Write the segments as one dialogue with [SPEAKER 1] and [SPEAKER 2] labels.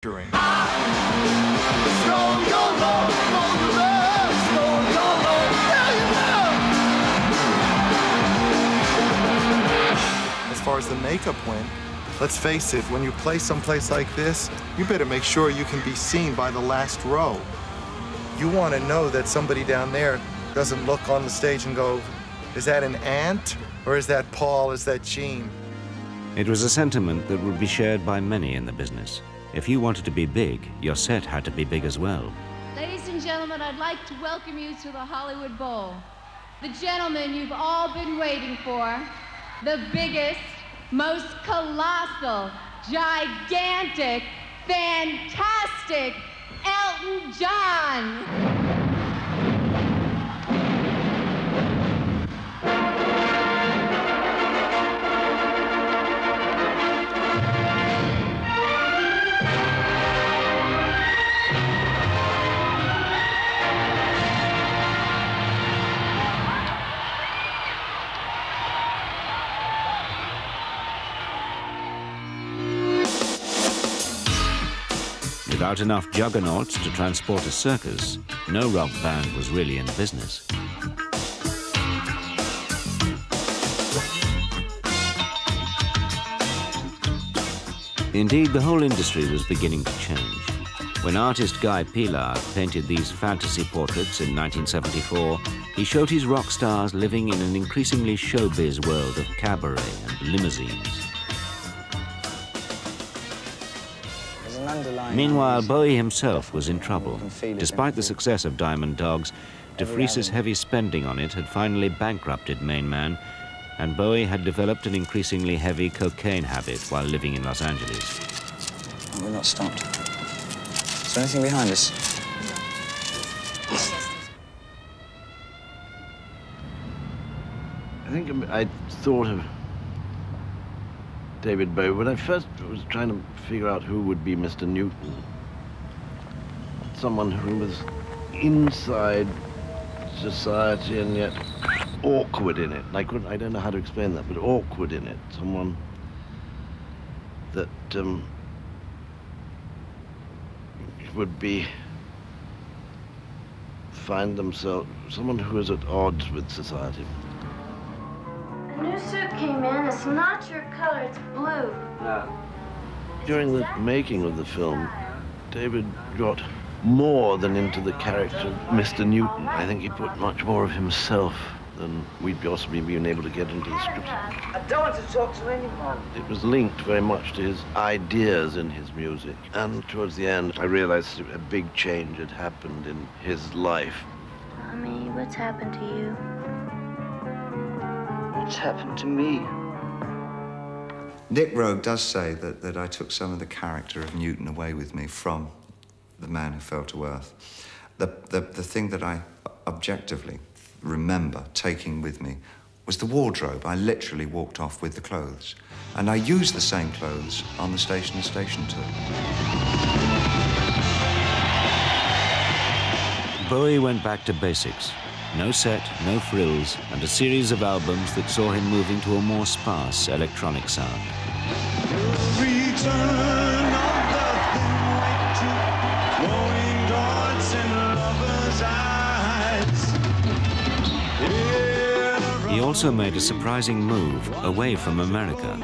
[SPEAKER 1] As far as the makeup went, let's face it, when you play someplace like this, you better make sure you can be seen by the last row. You want to know that somebody down there doesn't look on the stage and go, is that an ant? Or is that Paul? Is that Gene?
[SPEAKER 2] It was a sentiment that would be shared by many in the business. If you wanted to be big, your set had to be big as well.
[SPEAKER 3] Ladies and gentlemen, I'd like to welcome you to the Hollywood Bowl. The gentleman you've all been waiting for, the biggest, most colossal, gigantic, fantastic Elton John.
[SPEAKER 2] Without enough juggernauts to transport a circus, no rock band was really in business. Indeed, the whole industry was beginning to change. When artist Guy Pilar painted these fantasy portraits in 1974, he showed his rock stars living in an increasingly showbiz world of cabaret and limousines. Meanwhile, Bowie himself was in trouble. Despite the success of Diamond Dogs, de Vries's heavy spending on it had finally bankrupted Main Man, and Bowie had developed an increasingly heavy cocaine habit while living in Los Angeles.
[SPEAKER 4] Oh, we're not stopped. Is there anything behind us?
[SPEAKER 5] I think I thought of David Bowie when I first was trying to figure out who would be Mr. Newton. Someone who was inside society and yet awkward in it. I don't know how to explain that, but awkward in it. Someone that would find themselves, someone who is at odds with society.
[SPEAKER 6] A new suit came in. It's not your color, it's blue.
[SPEAKER 5] During the making of the film, David got more than into the character of Mr. Newton. I think he put much more of himself than we'd possibly been able to get into the script.
[SPEAKER 7] I don't want to talk to anyone.
[SPEAKER 5] It was linked very much to his ideas in his music. And towards the end, I realized a big change had happened in his life.
[SPEAKER 6] Mommy, what's happened to you?
[SPEAKER 7] What's happened to me?
[SPEAKER 8] Nick Rogue does say that I took some of the character of Newton away with me from The Man Who Fell to Earth. The thing that I objectively remember taking with me was the wardrobe. I literally walked off with the clothes. And I used the same clothes on the Station to Station tour.
[SPEAKER 2] Bowie went back to basics. No set, no frills, and a series of albums that saw him moving to a more sparse electronic sound. He also made a surprising move away from America.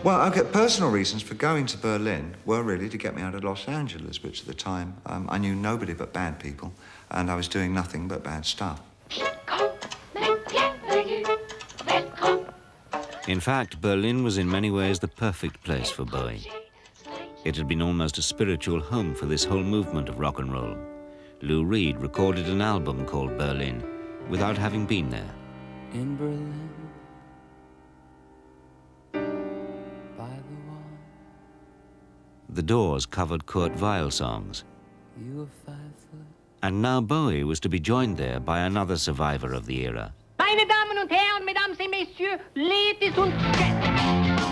[SPEAKER 8] Well, okay, personal reasons for going to Berlin were really to get me out of Los Angeles, which at the time I knew nobody but bad people, and I was doing nothing but bad stuff.
[SPEAKER 2] In fact, Berlin was in many ways the perfect place for Bowie. It had been almost a spiritual home for this whole movement of rock and roll. Lou Reed recorded an album called Berlin without having been there.
[SPEAKER 9] In Berlin, by the wall.
[SPEAKER 2] The Doors covered Kurt Weill songs.
[SPEAKER 9] You were 5 foot.
[SPEAKER 2] And now Bowie was to be joined there by another survivor of the era.
[SPEAKER 10] Meine Damen und Herren, Mesdames et Messieurs, Ladies und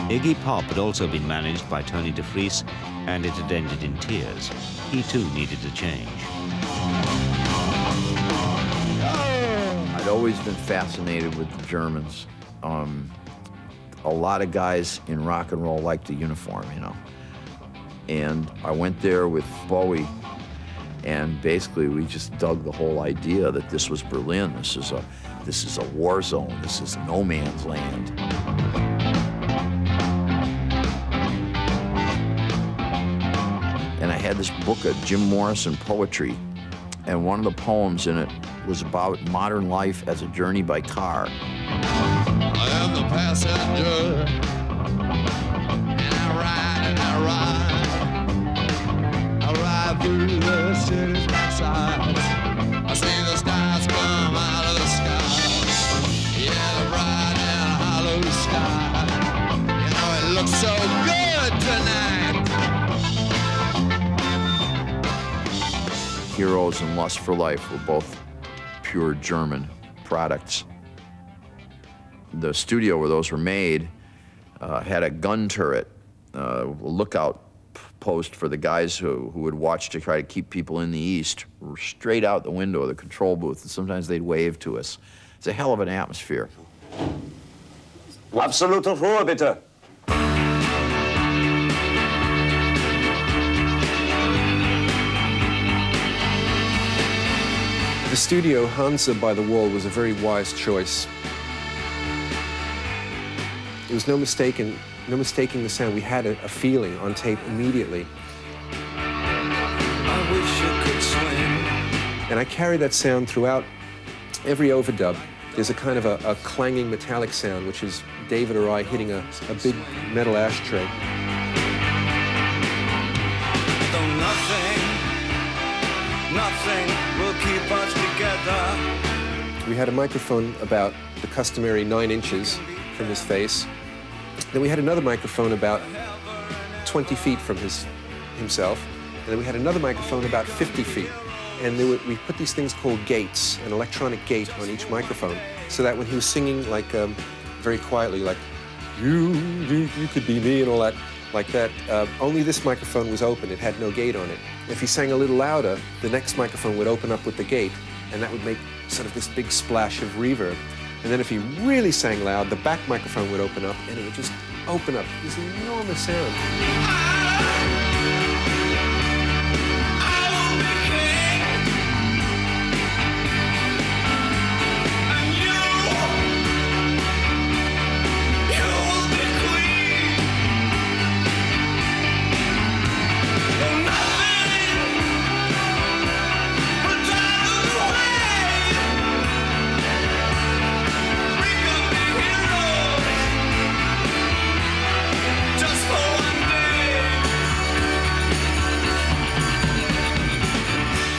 [SPEAKER 2] Iggy Pop had also been managed by Tony de Vries, and it had ended in tears. He too needed a change.
[SPEAKER 11] I'd always been fascinated with the Germans. A lot of guys in rock and roll liked the uniform, you know. And I went there with Bowie, and basically we just dug the whole idea that this was Berlin. This is a war zone. This is no man's land. And I had this book of Jim Morrison poetry, and one of the poems in it was about modern life as a journey by car.
[SPEAKER 12] I am the passenger, and I ride through the city's backsides. I see the stars come out of the sky. Yeah, the bright and hollow sky. You know, it looks so good tonight.
[SPEAKER 11] Heroes and Lust for Life were both pure German products. The studio where those were made had a gun turret, lookout post for the guys who would watch to try to keep people in the East, straight out the window of the control booth, and sometimes they'd wave to us. It's a hell of an atmosphere.
[SPEAKER 13] Absolute Ruhe, bitte.
[SPEAKER 14] The studio, Hansa by the Wall, was a very wise choice. There was no mistaking the sound. We had a feeling on tape immediately.
[SPEAKER 12] I wish I could swim.
[SPEAKER 14] And I carry that sound throughout every overdub. There's a kind of a clanging metallic sound, which is David or I hitting a big metal ashtray.
[SPEAKER 12] Though nothing will keep us together.
[SPEAKER 14] We had a microphone about the customary 9 inches from his face. Then we had another microphone about 20 feet from himself. And then we had another microphone about 50 feet. And we put these things called gates, an electronic gate on each microphone, so that when he was singing, like, very quietly, like, you could be me and all that, like that, only this microphone was open. It had no gate on it. If he sang a little louder, the next microphone would open up with the gate, and that would make sort of this big splash of reverb. And then if he really sang loud, the back microphone would open up, and it would just open up this enormous sound.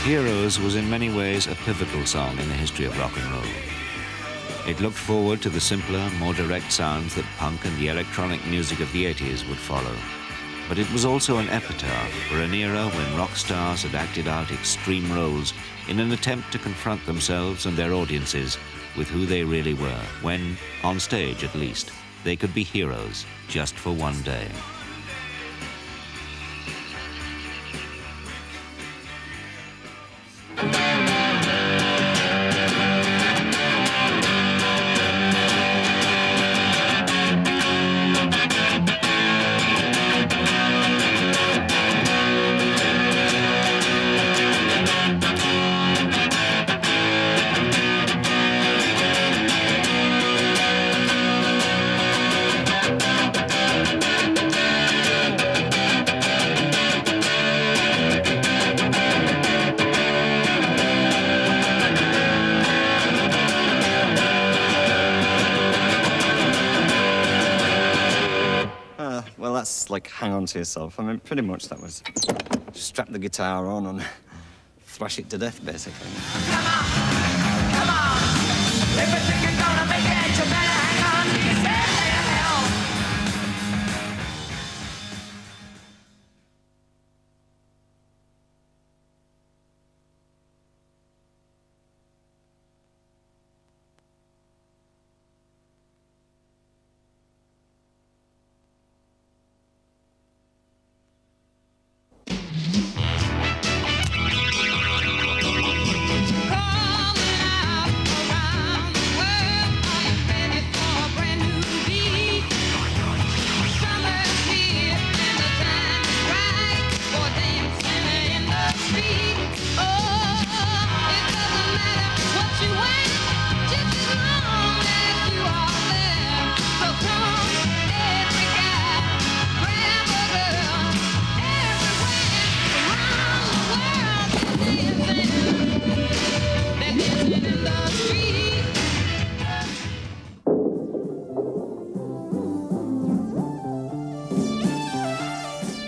[SPEAKER 2] Heroes was in many ways a pivotal song in the history of rock and roll. It looked forward to the simpler, more direct sounds that punk and the electronic music of the 80s would follow. But it was also an epitaph for an era when rock stars had acted out extreme roles in an attempt to confront themselves and their audiences with who they really were, when, on stage at least, they could be heroes just for one day.
[SPEAKER 13] Like, hang on to yourself. I mean, pretty much that was just strap the guitar on and thrash it to death, basically.
[SPEAKER 12] Come on, if you think you're gonna make it, you better hang on to yourself. Call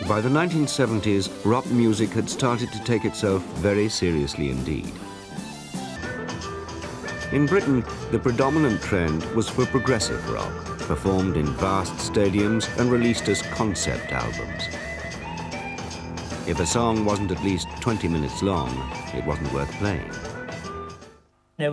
[SPEAKER 2] By the 1970s, rock music had started to take itself very seriously indeed. In Britain, the predominant trend was for progressive rock, performed in vast stadiums and released as concept albums. If a song wasn't at least 20 minutes long, it wasn't worth playing.
[SPEAKER 15] There